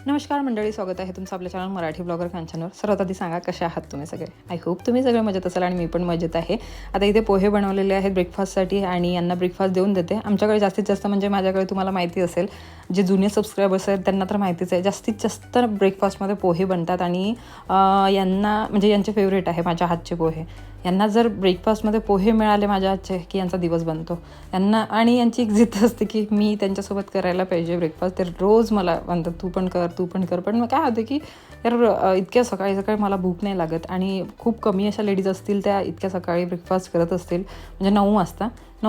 नमस्कार मंडळी, स्वागत आहे तुमचं आपल्या चॅनल मराठी ब्लॉगर कांचनवर. सर्वात आधी सांगा कसे आहात तुम्ही सगळे. आय होप तुम्ही सगळे मजेत असाल आणि मी पण मजेत आहे. आता इथे पोहे बनवलेले आहेत ब्रेकफास्टसाठी आणि यांना ब्रेकफास्ट देऊन देते. आमच्याकडे जास्तीत जास्त म्हणजे माझ्याकडे तुम्हाला माहिती असेल, जे जुने सबस्क्रायबर्स आहेत त्यांना तर माहितीच आहे, जास्तीत जास्त ब्रेकफास्टमध्ये पोहे बनतात आणि यांना म्हणजे यांचे फेवरेट आहे माझ्या हातचे पोहे. यांना जर ब्रेकफास्टमध्ये पोहे मिळाले माझ्या हातचे की यांचा दिवस बनतो. यांना आणि यांची एक जिद्द असते की मी त्यांच्यासोबत करायला पाहिजे ब्रेकफास्ट. ते रोज मला म्हणतात तू पण कर. पण मग काय होतं की यार इतक्या सकाळी सकाळी मला भूक नाही लागत आणि खूप कमी अशा लेडीज असतील त्या इतक्या सकाळी ब्रेकफास्ट करत असतील, म्हणजे 9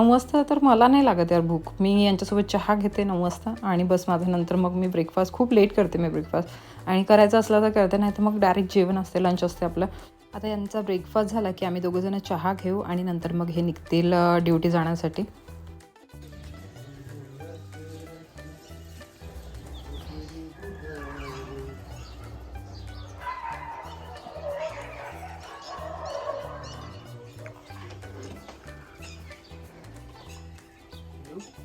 वाजता तर मला नाही लागत यार भूक. मी यांच्यासोबत चहा घेते 9 वाजता आणि बस माझं नंतर मग मी ब्रेकफास्ट खूप लेट करते. मी ब्रेकफास्ट आणि करायचं असलं तर करते, नाही तर मग डायरेक्ट जेवण असते, लंच असते आपलं. आता यांचा ब्रेकफास्ट झाला की आम्ही दोघंजणं चहा घेऊ आणि नंतर मग हे निघतील ड्युटी जाण्यासाठी.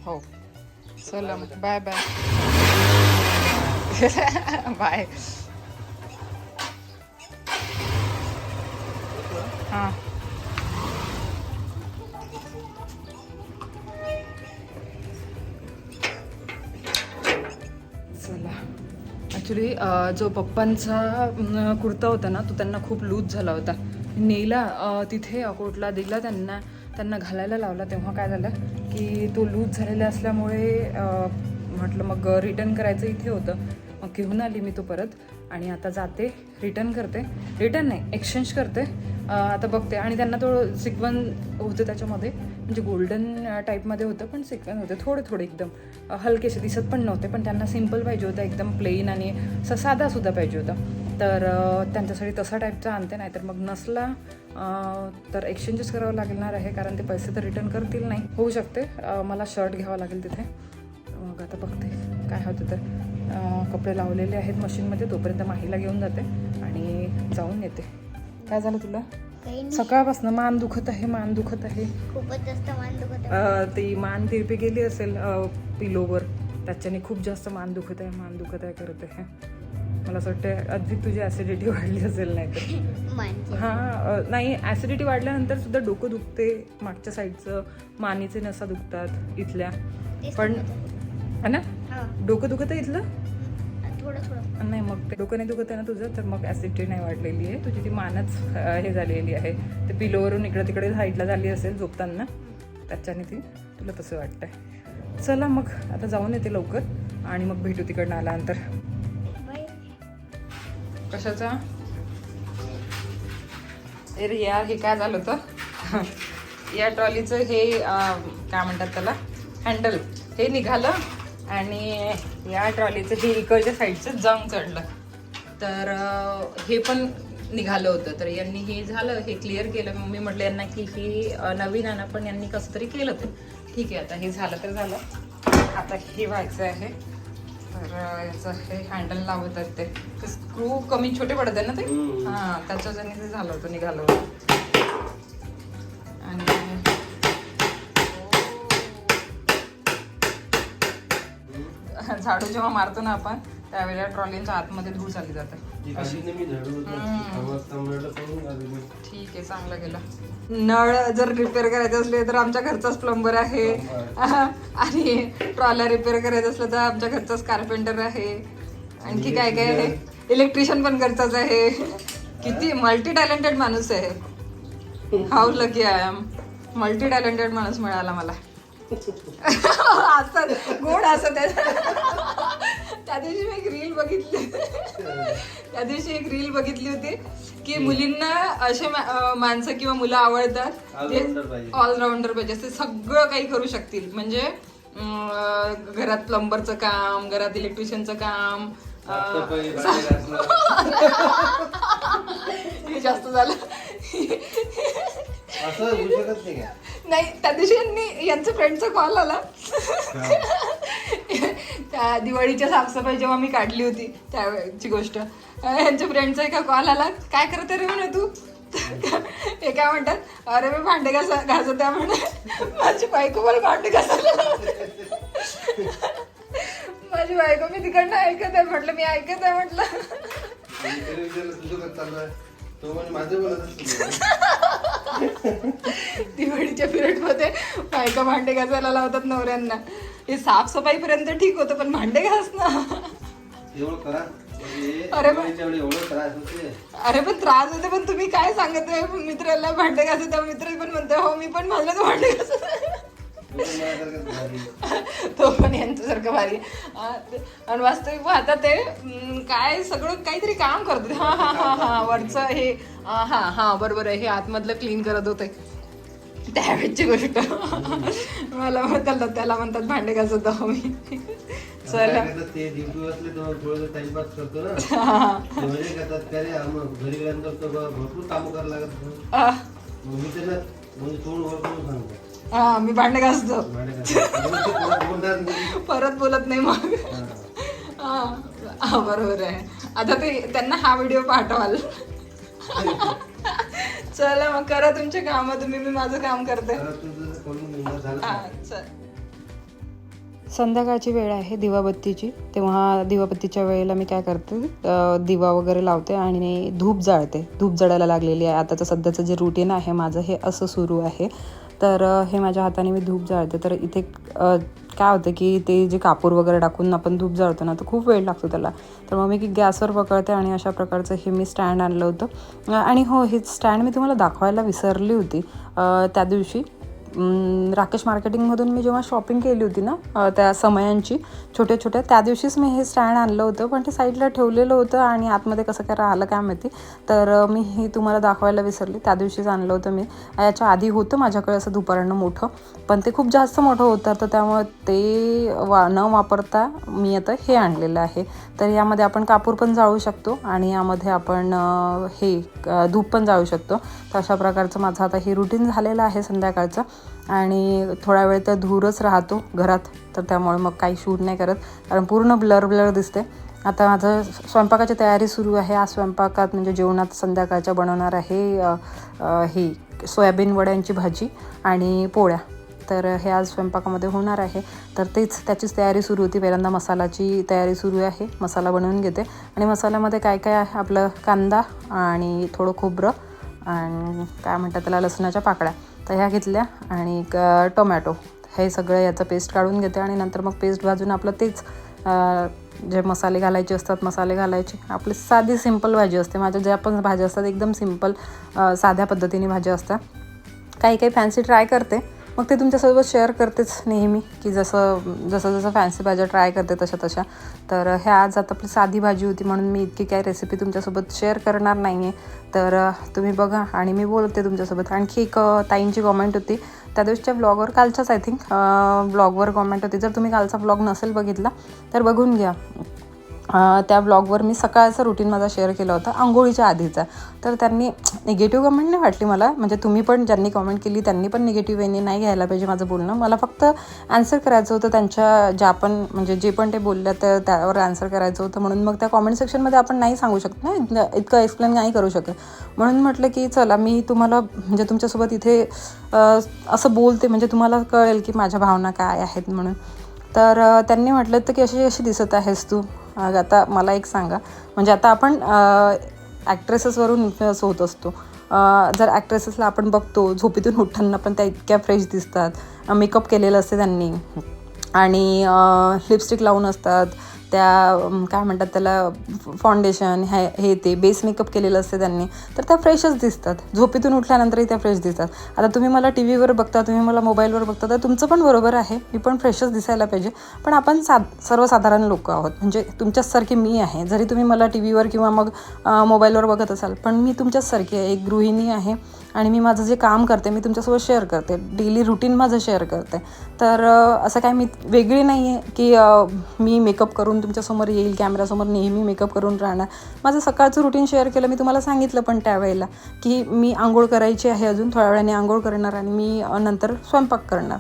हो चला मग बाय बाय. बाय. हां चला. ॲक्च्युली जो पप्पांचा कुर्ता होता ना तो त्यांना खूप लूज झाला होता. नेला तिथे अकोटला दिला त्यांना घालायला लावला. तेव्हा काय झालं की तो लूज झालेला असल्यामुळे म्हटलं मग रिटर्न करायचं इथे होतं. मग घेऊन आली मी तो परत आणि आता जाते रिटर्न नाही एक्सचेंज करते. आता बघते आणि त्यांना तो सिक्वन होतं त्याच्यामध्ये, म्हणजे गोल्डन टाईपमध्ये होतं पण सिक्वन होते थोडे एकदम हलकेसे दिसत पण नव्हते. पण त्यांना सिम्पल पाहिजे होतं, एकदम प्लेन आणि साधासुद्धा पाहिजे होता. तर त्यांच्यासाठी तसा टाईपचा आणते, नाही तर मग नसला तर एक्सचेंजच करावं लागणार आहे, कारण ते पैसे तर रिटर्न करतील नाही. होऊ शकते मला शर्ट घ्यावा लागेल तिथे. मग आता बघते काय होतं. तर कपडे लावलेले आहेत मशीनमध्ये, तोपर्यंत माहीला घेऊन जाते आणि जाऊन येते. काय झालं तुला? सकाळपासून मान दुखत आहे खूपच जास्त मान दुखत आहे. ती मान तिरपी गेली असेल पिलोवर, त्याच्याने खूप जास्त मान दुखत आहे करत आहे. मला असं वाटतं अधिक तुझी ॲसिडिटी वाढली असेल, नाही तर हां नाही ॲसिडिटी वाढल्यानंतर सुद्धा डोकं दुखते मागच्या साईडचं, मानेचे नसा दुखतात इथल्या पण है ना. डोकं दुखत आहे इथलं थोडं नाही, मग ते डोकं नाही दुखत आहे ना तुझं, तर मग ॲसिडिटी नाही वाढलेली आहे तुझी. ती मानच हे झालेली आहे, ते पिलोवरून इकडे तिकडे साईडला झाली असेल झोपताना, त्याच्याने ती तुला तसं वाटतंय. चला मग आता जाऊन येते लवकर आणि मग भेटू तिकडनं आल्यानंतर. कशाचा अरे यार हे काय झालं होतं या ट्रॉलीचं हे काय म्हणतात त्याला, हँडल हे निघालं आणि या ट्रॉलीचं हे इकडच्या साईडचं जंग चढलं, तर हे पण निघालं होतं. तर यांनी हे झालं, हे क्लिअर केलं. मग मी म्हटलं यांना की ही नवीन आणा, पण यांनी कसं तरी केलं ते ठीक आहे. आता हे झालं तर झालं, आता हे व्हायचं आहे. तर याचं हे हँडल लावत आहेत ते स्क्रू कमी छोटे पडत आहे ना ते, हां त्याच्याने ते झालं होतं, निघालं होतं. आणि झाडू जेव्हा मारतो ना आपण त्यावेळेला ट्रॉलीच्या आतमध्ये धूळ चालली जाते. ठीक आहे, चांगलं गेलं. नळ जर रिपेअर करायचे असले तर आमच्या घरचाच प्लंबर आहे आणि ट्रॉल्या रिपेअर करायचं असलं तर आमच्या घरचाच कार्पेंटर आहे. आणखी काय काय आहे, इलेक्ट्रिशियन पण घरचाच आहे. किती मल्टी टॅलेंटेड माणूस आहे. How lucky I am, multi talented माणूस मिळाला मला. असं गोड असं त्या दिवशी मी एक रील बघितली होती की मुलींना असे माणसं किंवा मुलं आवडतात ते ऑलराऊंडर पाहिजे, ते सगळं काही करू शकतील. म्हणजे घरात प्लंबरचं काम, घरात इलेक्ट्रिशियनचं काम, हे जास्त झालं नाही. त्या दिवशी यांच्या फ्रेंडचा कॉल आला त्या दिवाळीच्या साफसफाई जेव्हा मी काढली होती त्यावेळेची गोष्ट. यांच्या फ्रेंडचा एका कॉल आला, काय करत रे म्हणे तू. हे काय म्हणतात, अरे मी भांडे घासत आहे म्हणे, माझी बायको मला भांडे घासायला माझी बायको मी तिकडनं ऐकत आहे म्हटलं, मी ऐकत आहे म्हटलं. तुझं कसं चालू आहे? तो म्हणजे माझं बोलत दिवाळीच्या पिरियड मध्ये बायका भांडे घासायला लावतात नवऱ्यांना. हे साफसफाई पर्यंत ठीक होतं, पण भांडे घास ना. एवढं करा. अरे एवढं त्रास होते. अरे पण त्रास होते, पण तुम्ही काय सांगत आहे मित्राला भांडे घासत, तेव्हा मित्र पण म्हणतोय हो मी पण माझं तर भांडे घासत. तो पण यांच्यासारखं भारी. आणि वास्तविक पाहता ते काय सगळं काहीतरी काम करत होते. हा वरचं हे हा बरोबर आहे, हे आतमधलं क्लीन करत होते त्यावेळेची गोष्ट. मला त्याला म्हणतात भांडे घासत आहो मी. चला ते ड्युटी असले तर थोडं टाइमपास करतो ना. घरी गेल्यानंतर भरपूर काम करायला लागत. मी त्यांना म्हणजे थोडं वर करून सांगतो. हा मी भांडे घासतो, परत बोलत नाही मग. हा बरोबर आहे. आता ते त्यांना हा व्हिडिओ पाठवाल. चला मग करा तुमचे काम, तुम्ही मी माझं काम करते. संध्याकाळची वेळ आहे दिवाबत्तीची. तेव्हा दिवाबत्तीच्या वेळेला मी काय करते, दिवा वगैरे लावते आणि धूप जाळते. धूप जळायला लागलेली आहे. आताचं सध्याचं जे रुटीन आहे माझं हे असं सुरू आहे. तर हे माझ्या हाताने मी धूप जाळते. तर इथे काय होतं की ते जे कापूर वगैरे टाकून आपण धूप जाळतो ना, तर खूप वेळ लागतो त्याला. तर मग मी गॅसवर पकडते आणि अशा प्रकारचं हे मी स्टँड आणलं होतं. आणि हो, हे स्टँड मी तुम्हाला दाखवायला विसरली होती त्या दिवशी. राकेश मार्केटिंगमधून मी जेव्हा शॉपिंग केली होती ना त्या समयांची छोट्या छोट्या, त्या दिवशीच मी हे स्टँड आणलं होतं. पण ते साईडला ठेवलेलं होतं आणि आतमध्ये कसं काय राहिलं काय माहिती. तर मी हे तुम्हाला दाखवायला विसरली. त्या दिवशीच आणलं होतं मी. याच्या आधी होतं माझ्याकडे असं दुपारनं मोठं, पण ते खूप जास्त मोठं होतं. तर त्यामुळे ते न वापरता मी आता हे आणलेलं आहे. तर यामध्ये आपण कापूर पण जाळू शकतो आणि यामध्ये आपण हे धूप पण जाळू शकतो. तर अशा प्रकारचं माझं आता हे रुटीन झालेलं आहे संध्याकाळचं. आणि थोडा वेळ तर धूरच राहतो घरात, तर त्यामुळे मग काही शूट नाही करत, कारण पूर्ण ब्लर दिसते. आता माझं स्वयंपाकाची तयारी सुरू आहे. आज स्वयंपाकात म्हणजे जेवणात संध्याकाळच्या बनवणार आहे ही सोयाबीन वड्यांची भाजी आणि पोळ्या. तर हे आज स्वयंपाकामध्ये होणार आहे. तर त्याचीच तयारी सुरू होती. पहिल्यांदा मसाल्याची तयारी सुरू आहे. मसाला बनवून घेते आणि मसाल्यामध्ये काय काय आहे, आपलं कांदा आणि थोडं खोबरं आणि काय म्हणतात त्याला लसणाच्या पाकळ्या, तर ह्या घेतल्या आणि टोमॅटो, हे सगळं याचं पेस्ट काढून घेते. आणि नंतर मग पेस्ट भाजून आपलं तेच जे मसाले घालायचे असतात मसाले घालायचे. आपली साधी सिंपल भाजी असते. माझ्या ज्या पण भाज्या असतात एकदम सिंपल साध्या पद्धतीने भाज्या असतात. काही फॅन्सी ट्राय करते, मग ते तुमच्यासोबत शेअर करतेच नेहमी, की जसं फॅन्सी भाज्या ट्राय करते तशा. तर ह्या आज आता आपली साधी भाजी होती म्हणून मी इतकी काही रेसिपी तुमच्यासोबत शेअर करणार नाही आहे. तर तुम्ही बघा आणि मी बोलते तुमच्यासोबत. आणखी एक ताईंची कॉमेंट होती त्या दिवशीच्या ब्लॉगवर, कालच्याच आय थिंक ब्लॉगवर कॉमेंट होती. जर तुम्ही कालचा ब्लॉग नसेल बघितला तर बघून घ्या. त्या ब्लॉगवर मी सकाळचा रुटीन माझा शेअर केला होता आंघोळीच्या आधीचा. तर त्यांनी निगेटिव्ह कमेंट नाही वाटली मला, म्हणजे तुम्ही पण ज्यांनी कमेंट केली त्यांनी पण निगेटिव्ह वेनी नाही घ्यायला पाहिजे माझं बोलणं. मला फक्त आन्सर करायचं होतं त्यांच्या ज्या पण म्हणजे जे पण ते बोलल्या तर त्यावर आन्सर करायचं होतं. म्हणून मग त्या कॉमेंट सेक्शनमध्ये आपण नाही सांगू शकत ना, इतकं एक्सप्लेन नाही करू शकत. म्हणून म्हटलं की चला मी तुम्हाला म्हणजे तुमच्यासोबत इथे असं बोलते, म्हणजे तुम्हाला कळेल की माझ्या भावना काय आहेत म्हणून. तर त्यांनी म्हटलं तर की अशी दिसत आहेस तू. आता मला एक सांगा, म्हणजे आता आपण ॲक्ट्रेसेसवरून इन्फ्लुअन्स होत असतो. जर ॲक्ट्रेसेसला आपण बघतो झोपेतून उठताना पण त्या इतक्या फ्रेश दिसतात, मेकअप केलेलं असते त्यांनी आणि लिपस्टिक लावून असतात, त्या काय म्हणतात त्याला फाउंडेशन हे ते बेस मेकअप केलेलं असते त्यांनी, तर त्या फ्रेशच दिसतात. झोपेतून उठल्यानंतरही त्या फ्रेश दिसतात. आता तुम्ही मला टी व्हीवर बघता, तुम्ही मला मोबाईलवर बघता, तर तुमचं पण बरोबर आहे, मी पण फ्रेशच दिसायला पाहिजे. पण आपण सर्वसाधारण लोक आहोत, म्हणजे तुमच्याचसारखी मी आहे. जरी तुम्ही मला टी व्हीवर किंवा मग मोबाईलवर बघत असाल, पण मी तुमच्याचसारखी आहे, एक गृहिणी आहे आणि मी माझं जे काम करते मी तुमच्यासोबत शेअर करते, डेली रुटीन माझं शेअर करते. तर असं काय मी वेगळी नाही आहे की मी मेकअप करून तुमच्यासमोर येईल, कॅमेरासमोर नेहमी मेकअप करून राहणार. माझं सकाळचं रुटीन शेअर केलं, मी तुम्हाला सांगितलं पण त्यावेळेला की मी आंघोळ करायची आहे, अजून थोड्या वेळाने आंघोळ करणार आणि मी नंतर स्वयंपाक करणार.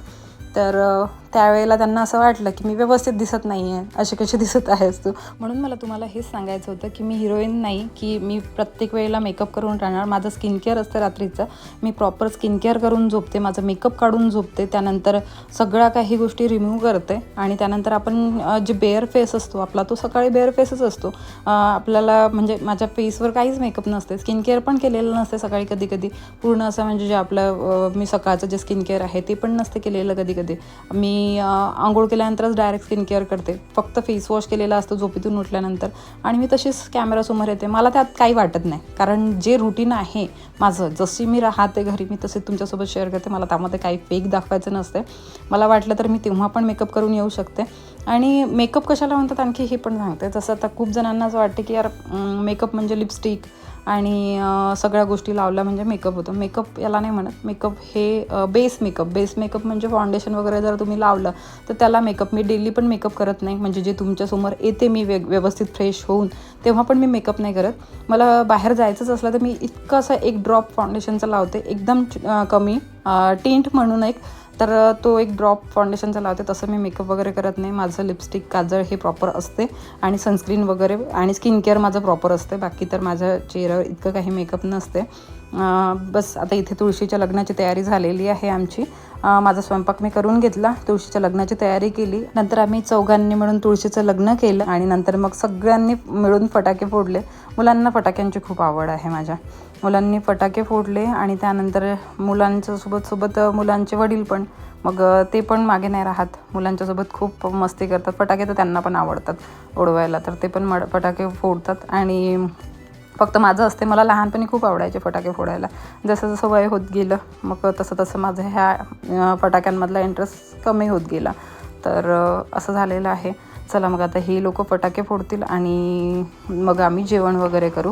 तर त्यावेळेला त्यांना असं वाटलं की मी व्यवस्थित दिसत नाही आहे, अशी कशी दिसत आहेस तू. म्हणून मला तुम्हाला हेच सांगायचं होतं की मी हिरोईन नाही की मी प्रत्येक वेळेला मेकअप करून राहणार. माझं स्किन केअर असतं रात्रीचं, मी प्रॉपर स्किन केअर करून झोपते, माझं मेकअप काढून झोपते, त्यानंतर सगळ्या काही गोष्टी रिमूव्ह करते आणि त्यानंतर आपण जे बेअर फेस असतो आपला तो सकाळी बेअर फेसच असतो. आपल्याला म्हणजे माझ्या फेसवर काहीच मेकअप नसते, स्किन केअर पण केलेलं नसते सकाळी कधी कधी पूर्ण असं, म्हणजे जे आपलं मी सकाळचं जे स्किन केअर आहे ते पण नसते केलेलं. कधी कधी मी आंघोळ केल्यानंतरच डायरेक्ट स्किन केअर करते, फक्त फेस वॉश केलेला असतो झोपेतून उठल्यानंतर आणि मी तशीच कॅमेरासमोर येते. मला त्यात काही वाटत नाही, कारण जे रुटीन आहे माझं, जशी मी राहते घरी मी तसे तुमच्यासोबत शेअर करते. मला त्यामध्ये काही फेक दाखवायचं नसते. मला वाटलं तर मी तेव्हा पण मेकअप करून येऊ शकते. आणि मेकअप कशाला म्हणतात आणखी हे पण सांगते. जसं आता खूप जणांना असं वाटते की यार मेकअप म्हणजे लिपस्टिक आणि सगळ्या गोष्टी लावल्या म्हणजे मेकअप होतं. मेकअप याला नाही म्हणत. मेकअप हे बेस मेकअप म्हणजे फाउंडेशन वगैरे जर तुम्ही लावलं तर त्याला मेकअप. मी डेली पण मेकअप करत नाही, म्हणजे जे तुमच्यासमोर येते मी व्यवस्थित फ्रेश होऊन तेव्हा पण मी मेकअप नाही करत. मला बाहेर जायचंच असलं तर मी इतकं असं एक ड्रॉप फाउंडेशनचं लावते, एकदम कमी टिंट म्हणून एक, तर तो एक ड्रॉप फाउंडेशनचा लावते. तसं मी मेकअप वगैरे करत नाही. माझं लिपस्टिक काजळ हे प्रॉपर असते आणि सनस्क्रीन वगैरे आणि स्किन केअर माझं प्रॉपर असते. बाकी तर माझ्या चेहऱ्यावर इतकं काही मेकअप नसते. बस आता इथे तुळशीच्या लग्नाची तयारी झालेली आहे आमची. माझा स्वयंपाक मी करून घेतला, तुळशीच्या लग्नाची तयारी केली, नंतर आम्ही चौघांनी मिळून तुळशीचं लग्न केलं आणि नंतर मग सगळ्यांनी मिळून फटाके फोडले. मुलांना फटाक्यांची खूप आवड आहे. माझ्या मुलांनी फटाके फोडले आणि त्यानंतर मुलांच्या सोबत मुलांचे वडील पण, मग ते पण मागे नाही राहत, मुलांच्यासोबत खूप मस्ती करतात. फटाके तर त्यांना पण आवडतात उडवायला, तर ते पण फटाके फोडतात. आणि फक्त माझं असते, मला लहानपणी खूप आवडायचे फटाके फोडायला. जसं जसं वय होत गेलं मग तसं तसं माझं ह्या फटाक्यांमधला इंटरेस्ट कमी होत गेला. तर असं झालेलं आहे. चला मग आता हे लोक फटाके फोडतील आणि मग आम्ही जेवण वगैरे करू.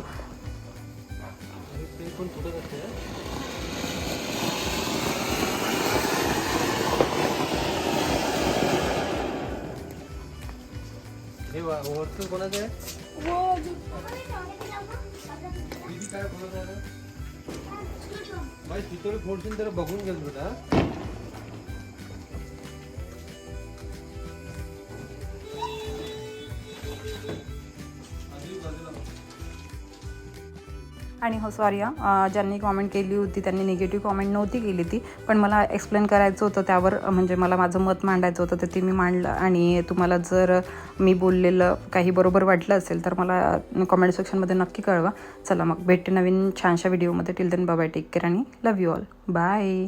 हे वरचं कोणाचं आहे? दीदी काय बोलत आहे? बाई चितोडी फोडशील तर बघून गेल बेटा. आणि हो सॉरी ज्यांनी कॉमेंट केली होती त्यांनी निगेटिव्ह कॉमेंट नव्हती केली ती, पण मला एक्सप्लेन करायचं होतं त्यावर, म्हणजे मला माझं मत मांडायचं होतं, तर ते मी मांडलं. आणि तुम्हाला जर मी बोललेलं काही बरोबर वाटलं असेल तर मला कॉमेंट सेक्शनमध्ये नक्की कळवा. चला मग भेटते नवीन छानशा व्हिडिओमध्ये. Till then bye bye, take care आणि लव्ह यू ऑल, बाय.